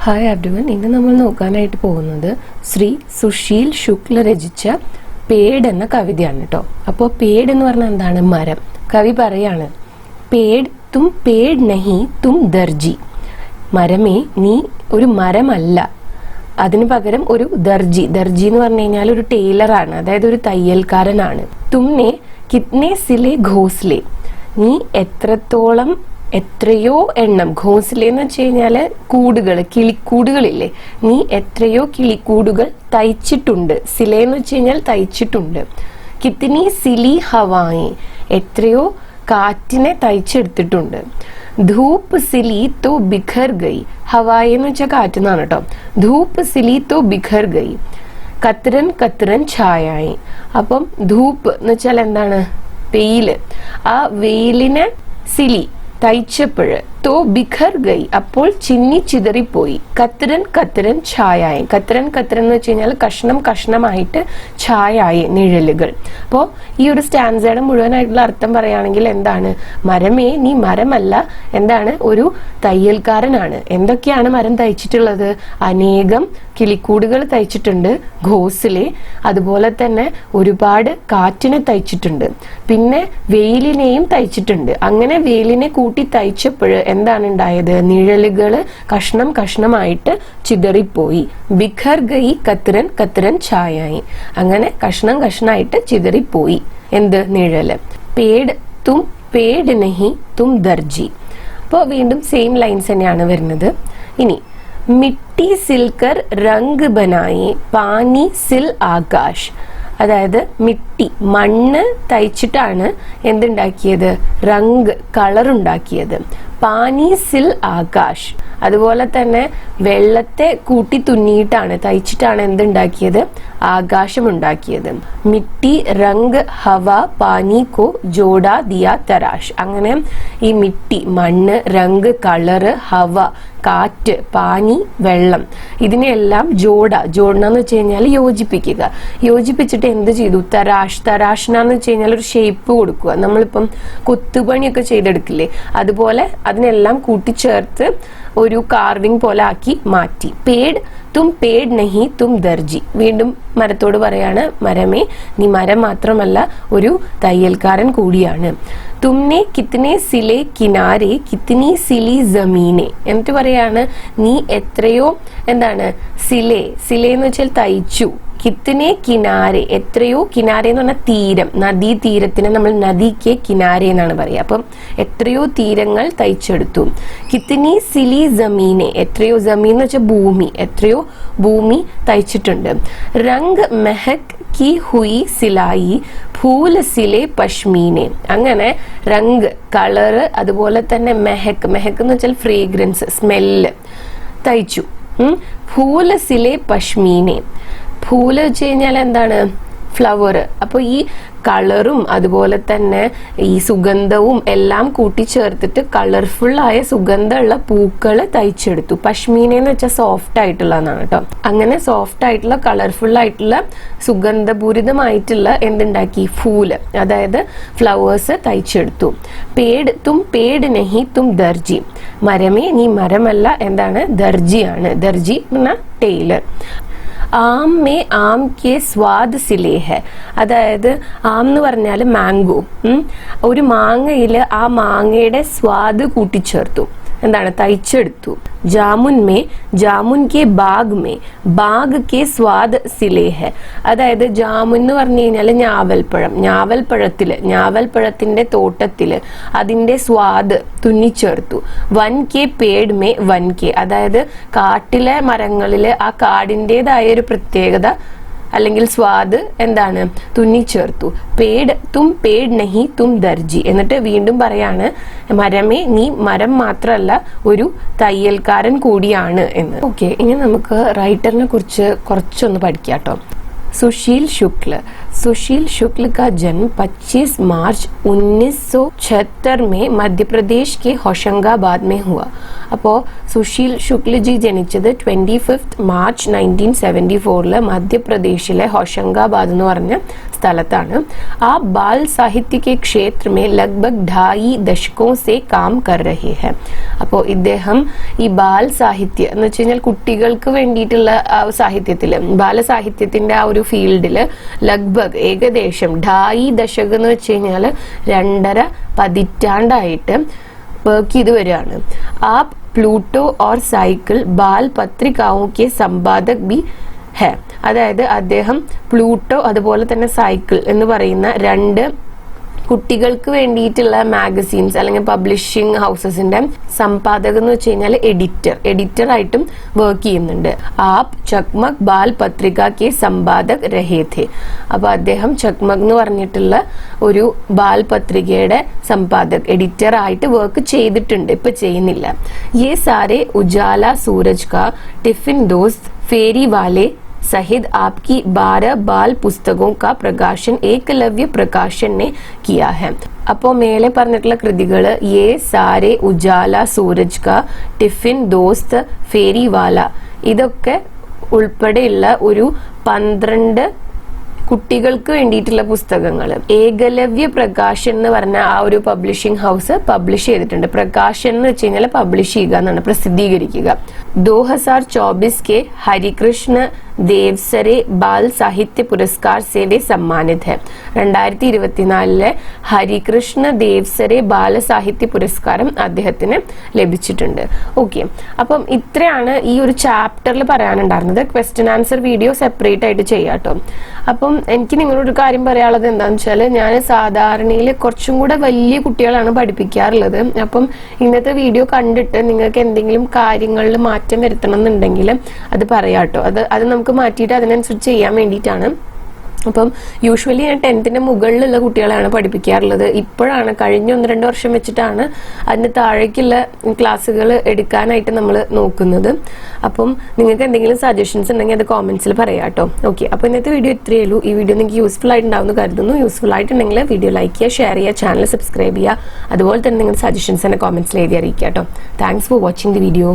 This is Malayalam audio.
ഹായ് എവ്രിവൺ, ഇന്ന് നമ്മൾ നോക്കാനായിട്ട് പോകുന്നത് ശ്രീ സുശീൽ ശുക്ല രചിച്ച പേഡ് എന്ന കവിതയാണ് കേട്ടോ. അപ്പോൾ പേഡ് എന്ന് പറഞ്ഞാൽ എന്താണ്? മരം. കവി പറയാണ്, പേഡ് തും പേഡ് നഹി തും ദർജി. മരമേ, നീ ഒരു മരമല്ല, അതിനു പകരം ഒരു ദർജി. ദർജി എന്ന് പറഞ്ഞു കഴിഞ്ഞാൽ ഒരു ടൈലറാണ്, അതായത് ഒരു തയ്യൽക്കാരനാണ്. തുമ്നെ കിത്നെ സിലെ ഘോസ്ലെ, നീ എത്രയോ എണ്ണം. ഘോസ്ലെ എന്ന് വെച്ച് കഴിഞ്ഞാല് കൂടുകൾ, കിളിക്കൂടുകളില്ലേ, നീ എത്രയോ കിളിക്കൂടുകൾ തയ്ച്ചിട്ടുണ്ട്. സിലെ എന്ന് വെച്ച് കഴിഞ്ഞാൽ തയ്ച്ചിട്ടുണ്ട്. കിത്നി സിലി ഹവായി, എത്രയോ കാറ്റിനെ തയ്ച്ചെടുത്തിട്ടുണ്ട്. ധൂപ്പ് സിലി തോ ബിഖർ ഗയി, ഹവായി എന്ന് വെച്ചാൽ കാറ്റെന്നാണ് കേട്ടോ. ധൂപ്പ് സിലി തോ ബിഖർ ഗയി, കത്രൻ കത്രൻ ഛായായി. അപ്പം ധൂപ്പ് എന്ന് വെച്ചാൽ എന്താണ്? വെയില്. ആ വെയിലിനെ സിലി തയ്ച്ചപ്പോഴ്, തോ ബിഖർ ഗയി, അപ്പോൾ ചിന്നി ചിതറിപ്പോയി. കത്രൻ കത്രൻ ഛായായി, കത്രൻ കത്രൻ എന്ന് വെച്ച് കഴിഞ്ഞാൽ കഷ്ണം കഷ്ണമായിട്ട് ഛായായി, നിഴലുകൾ. അപ്പോൾ ഈ ഒരു സ്റ്റാൻസയുടെ മുഴുവനായിട്ടുള്ള അർത്ഥം പറയുകയാണെങ്കിൽ എന്താണ്? മരമേ, നീ മരമല്ല, എന്താണ്? ഒരു തയ്യൽക്കാരനാണ്. എന്തൊക്കെയാണ് മരം തയ്ച്ചിട്ടുള്ളത്? അനേകം കിളിക്കൂടുകൾ തയ്ച്ചിട്ടുണ്ട്, ഘോസ്ലെ. അതുപോലെ തന്നെ ഒരുപാട് കാറ്റിനെ തയ്ച്ചിട്ടുണ്ട്, പിന്നെ വെയിലിനെയും തയ്ച്ചിട്ടുണ്ട്. അങ്ങനെ വെയിലിനെ കൂട്ടി തയ്ച്ചപ്പോഴ് എന്താണ് ഉണ്ടായത്? നിഴലുകള് കഷ്ണം കഷ്ണമായിട്ട് ചിതറിപ്പോയി. ബിഖർ ഗയി കത്രൻ കത്രൻ ഛായായി, അങ്ങനെ കഷ്ണം കഷ്ണമായിട്ട് ചിതറിപ്പോയി. എന്ത്? നിഴല്. പേഡ് തും പേഡ് നഹി തും ദർജി. അപ്പോൾ വീണ്ടും സെയിം ലൈൻസ് തന്നെയാണ് വരുന്നത്. ഇനി മിട്ടി സിൽക്കർ രംഗ് ബനായി പാനി സിൽ ആകാശ്, അതായത് മിട്ടി, മണ്ണ് തയ്ച്ചിട്ടാണ് എന്തുണ്ടാക്കിയത്? രംഗ്, കളർ ഉണ്ടാക്കിയത്. പാനി സിൽ ആകാശ്, അതുപോലെ തന്നെ വെള്ളത്തെ കൂട്ടി തുന്നിയിട്ടാണ്, തയ്ച്ചിട്ടാണ് എന്തുണ്ടാക്കിയത്? ആകാശം ഉണ്ടാക്കിയത്. മിട്ടി രംഗ് ഹവ പാനി കോ ജോഡാ ദിയ തരാഷ്. അങ്ങനെ ഈ മിട്ടി, മണ്ണ്, രംഗ്, കളറ്, ഹവ, കാറ്റ്, പാനി, വെള്ളം, ഇതിനെല്ലാം ജോഡണെന്ന് വെച്ച് കഴിഞ്ഞാൽ യോജിപ്പിക്കുക. യോജിപ്പിച്ചിട്ട് എന്ത് ചെയ്തു? തരാഷ്, തരാഷ്ണെന്ന് വെച്ച് കഴിഞ്ഞാൽ ഒരു ഷേപ്പ് കൊടുക്കുക. നമ്മളിപ്പം കൊത്തുപണിയൊക്കെ ചെയ്തെടുക്കില്ലേ, അതുപോലെ അതിനെല്ലാം കൂട്ടിച്ചേർത്ത് ഒരു കാർവിംഗ് പോലെ ആക്കി മാറ്റി. പേഡ് തും പേഡ് നഹി തും ദർജി. വീണ്ടും മരത്തോട് പറയാണ്, മരമേ, നീ മരം മാത്രമല്ല, ഒരു തയ്യൽക്കാരൻ കൂടിയാണ്. തുമ്നെ കിത്നെ സിലെ കിനാരെ കിത്നി സിലി ജമീനെ. എന്നിട്ട് പറയാണ്, നീ എത്രയോ എന്താണ്? സിലെ, സിലെ എന്ന് വെച്ചാൽ തയ്ച്ചു. കിത്നെ കിനാരെ, എത്രയോ. കിനാരെ എന്ന് പറഞ്ഞാൽ തീരം, നദീ തീരത്തിന് നമ്മൾ നദിക്ക് കിനാരെ എന്നാണ് പറയുക. അപ്പം എത്രയോ തീരങ്ങൾ തയ്ച്ചെടുത്തു. കിത്നി സിലി ജമീനെ, എത്രയോ. ജമീൻ എന്ന് വെച്ചാൽ ഭൂമി, എത്രയോ ഭൂമി തയ്ച്ചിട്ടുണ്ട്. രംഗ് മെഹക് കി ഹുയി സിലായി ഫൂൽ സിലെ പശ്മീനെ. അങ്ങനെ രംഗ്, കളറ്, അതുപോലെ തന്നെ മെഹക്, മെഹക് എന്ന് വെച്ചാൽ ഫ്രേഗ്രൻസ്, സ്മെല്ല്, തയ്ച്ചു. ഫൂൽ സിലെ പശ്മീനെ. ഫൂല് വെച്ച് കഴിഞ്ഞാൽ എന്താണ്? ഫ്ലവർ. അപ്പോൾ ഈ കളറും അതുപോലെ തന്നെ ഈ സുഗന്ധവും എല്ലാം കൂട്ടിച്ചേർത്തിട്ട് കളർഫുൾ ആയ സുഗന്ധമുള്ള പൂക്കള് തയ്ച്ചെടുത്തു. പശ്മീന എന്ന് വെച്ചാൽ സോഫ്റ്റ് ആയിട്ടുള്ളതാണ് കേട്ടോ. അങ്ങനെ സോഫ്റ്റ് ആയിട്ടുള്ള കളർഫുൾ ആയിട്ടുള്ള സുഗന്ധപൂരിതമായിട്ടുള്ള എന്തുണ്ടാക്കി? ഫൂല്, അതായത് ഫ്ലവേഴ്സ് തയ്ച്ചെടുത്തു. പേഡ് തും പേഡ് നഹി തും ദർജി, മരമേ, നീ മരമല്ല, എന്താണ്? ദർജിയാണ്. ദർജി എന്ന ടൈലർ. ആം മേ ആം കെ സ്വാദ് സിലേ ഹെ, അതായത് ആം എന്ന് പറഞ്ഞാൽ മാംഗോ. ഒരു മാങ്ങയില് ആ മാങ്ങയുടെ സ്വാദ് കൂട്ടിച്ചേർത്തു, എന്താണ്? തയ്ച്ചെടുത്തു. Jamun may jamun K bag may bag K സ്വാദ് സിലേ ഹെ, അതായത് ജാമുൻ എന്ന് പറഞ്ഞു കഴിഞ്ഞാൽ ഞാവൽപ്പഴം, ഞാവൽപ്പഴത്തിന്റെ തോട്ടത്തില് അതിന്റെ സ്വാദ് തുന്നിച്ചേർത്തു. വൻ കെ പേഡ് മേ വൻ കെ, അതായത് കാട്ടിലെ മരങ്ങളില് ആ കാടിൻ്റെതായ ഒരു പ്രത്യേകത അല്ലെങ്കിൽ സ്വാദ് എന്താണ്? തുന്നിച്ചേർത്തു. പേഡ് തും പേഡ് നഹി തും ദർജി. എന്നിട്ട് വീണ്ടും പറയാണ്, മരമേ, നീ മരം മാത്രമല്ല, ഒരു തയ്യൽക്കാരൻ കൂടിയാണ് എന്ന്. ഓക്കെ, ഇനി നമുക്ക് റൈറ്ററിനെ കുറിച്ച് കുറച്ചൊന്ന് പഠിക്കാം കേട്ടോ. സുശീൽ ശുക്ല. सुशील शुक्ल का जन्म 25 मार्च 1976 में मध्य प्रदेश के होशंगाबाद में हुआ. അപ്പോൾ സുശീൽ ശുക്ലജി ജനിച്ചത് 25 മാർച്ച് 1974 മധ്യപ്രദേശിലെ ഹോഷംഗാബാദ് എന്ന് പറഞ്ഞ സ്ഥലത്താണ്. ആ ബാൽ സാഹിത്യ के क्षेत्र में लगभग 2.5 दशकों से काम कर रहे हैं. അപ്പോൾ ഇദ്ദേഹം ഈ ബാൽ സാഹിത്യ എന്ന് വെച്ച് കഴിഞ്ഞാൽ കുട്ടികൾക്ക് വേണ്ടിയിട്ടുള്ള സാഹിത്യത്തില് ബാലസാഹിത്യത്തിന്റെ ആ ഒരു ഫീൽഡില് ലഗ്ഭഗ് ഏകദേശം 2.5 ദശകം എന്ന് വെച്ച് കഴിഞ്ഞാൽ 2.5 പതിറ്റാണ്ടായിട്ട് വർക്ക് ചെയ്ത് വരികയാണ്. आप प्लूटो और साइकिल बाल पत्रिकाओं के संपादक भी है. അതായത് അദ്ദേഹം പ്ലൂട്ടോ അതുപോലെ തന്നെ സൈക്കിൾ എന്ന് പറയുന്ന 2 കുട്ടികൾക്ക് വേണ്ടിയിട്ടുള്ള മാഗസീൻസ് അല്ലെങ്കിൽ പബ്ലിഷിംഗ് ഹൗസസിന്റെ സമ്പാദകൻ എന്ന് വെച്ച് കഴിഞ്ഞാൽ എഡിറ്റർ ആയിട്ടും വർക്ക് ചെയ്യുന്നുണ്ട്. ആപ് ചക്മക് ബാൽ പത്രിക കെ സമ്പാദക് രഹേ ഥേ. അപ്പൊ അദ്ദേഹം ചക്മക് എന്ന് പറഞ്ഞിട്ടുള്ള ഒരു ബാൽ പത്രികയുടെ സമ്പാദക് എഡിറ്റർ ആയിട്ട് വർക്ക് ചെയ്തിട്ടുണ്ട്, ഇപ്പൊ ചെയ്യുന്നില്ല. യേ സാരെ ഉജാല സൂരജ് കാ ടിഫിൻ ദോസ്ത് ഫേരി വാലെ सहित आपकी 12 बाल पुस्तकों का प्रकाशन एकलव्य प्रकाशन ने किया है. അപ്പോൾ മേലെ പറഞ്ഞിട്ടുള്ള കൃതികള് യേ സാരെ ഉജാല സൂരജ് കാ ടിഫിൻ ദോസ്ത് ഫേരി വാല ഇതൊക്കെ ഉൾപ്പെടെയുള്ള ഒരു 12 കുട്ടികൾക്ക് വേണ്ടിയിട്ടുള്ള പുസ്തകങ്ങൾ ഏകലവ്യ പ്രകാശൻ എന്ന് പറഞ്ഞ ആ ഒരു പബ്ലിഷിംഗ് ഹൗസ് പബ്ലിഷ് ചെയ്തിട്ടുണ്ട്. പ്രകാശൻ എന്ന് വെച്ച് കഴിഞ്ഞാൽ പബ്ലിഷ് ചെയ്യുക എന്നാണ്, പ്രസിദ്ധീകരിക്കുക. 2024 के हरिकृष्ण देवसरे बाल साहित्य पुरस्कार से वे सम्मानित है. 2024 ഹരികൃഷ്ണ ദേവ്സരെ ബാല സാഹിത്യ പുരസ്കാരം അദ്ദേഹത്തിന് ലഭിച്ചിട്ടുണ്ട്. ഓക്കെ, അപ്പം ഇത്രയാണ് ഈ ഒരു ചാപ്റ്ററിൽ പറയാനുണ്ടായിരുന്നത്. ക്വസ്റ്റ്യൻ ആൻസർ വീഡിയോ സെപ്പറേറ്റ് ആയിട്ട് ചെയ്യാട്ടോ. അപ്പം എനിക്ക് നിങ്ങളോട് കാര്യം പറയാനുള്ളത് എന്താണെന്ന് വെച്ചാൽ, ഞാൻ സാധാരണയിൽ കുറച്ചും കൂടെ വലിയ കുട്ടികളാണ് പഠിപ്പിക്കാറുള്ളത്. അപ്പം ഇന്നത്തെ വീഡിയോ കണ്ടിട്ട് നിങ്ങൾക്ക് എന്തെങ്കിലും കാര്യങ്ങളിൽ മാറ്റം വരുത്തണം എന്നുണ്ടെങ്കിൽ അത് പറയാട്ടോ. അത് നമുക്ക് മാറ്റിയിട്ട് അതിനനുസരിച്ച് ചെയ്യാൻ വേണ്ടിയിട്ടാണ്. അപ്പം യൂഷ്വലി ഞാൻ 10th മുകളിലുള്ള കുട്ടികളെയാണ് പഠിപ്പിക്കാറുള്ളത്. ഇപ്പോഴാണ് കഴിഞ്ഞ 1-2 വർഷം വെച്ചിട്ടാണ് അതിന് താഴേക്കുള്ള ക്ലാസ്സുകൾ എടുക്കാനായിട്ട് നമ്മൾ നോക്കുന്നത്. അപ്പം നിങ്ങൾക്ക് എന്തെങ്കിലും സജഷൻസ് ഉണ്ടെങ്കിൽ അത് കോമെന്റ്സിൽ പറയാം കേട്ടോ. ഓക്കെ, അപ്പോൾ ഇന്നത്തെ വീഡിയോ ഇത്രയേ ഉള്ളൂ. ഈ വീഡിയോ നിങ്ങൾക്ക് യൂസ്ഫുൾ ആയിട്ടുണ്ടാവുമെന്ന് കരുതുന്നു. യൂസ്ഫുൾ ആയിട്ടുണ്ടെങ്കിൽ വീഡിയോ ലൈക്ക് ചെയ്യുക, ഷെയർ ചെയ്യുക, ചാനൽ സബ്സ്ക്രൈബ് ചെയ്യുക. അതുപോലെ തന്നെ നിങ്ങളുടെ സജഷൻസ് എന്നെ കോമെന്റ്സിൽ എഴുതി അറിയിക്കുക കേട്ടോ. Thanks for watching the video.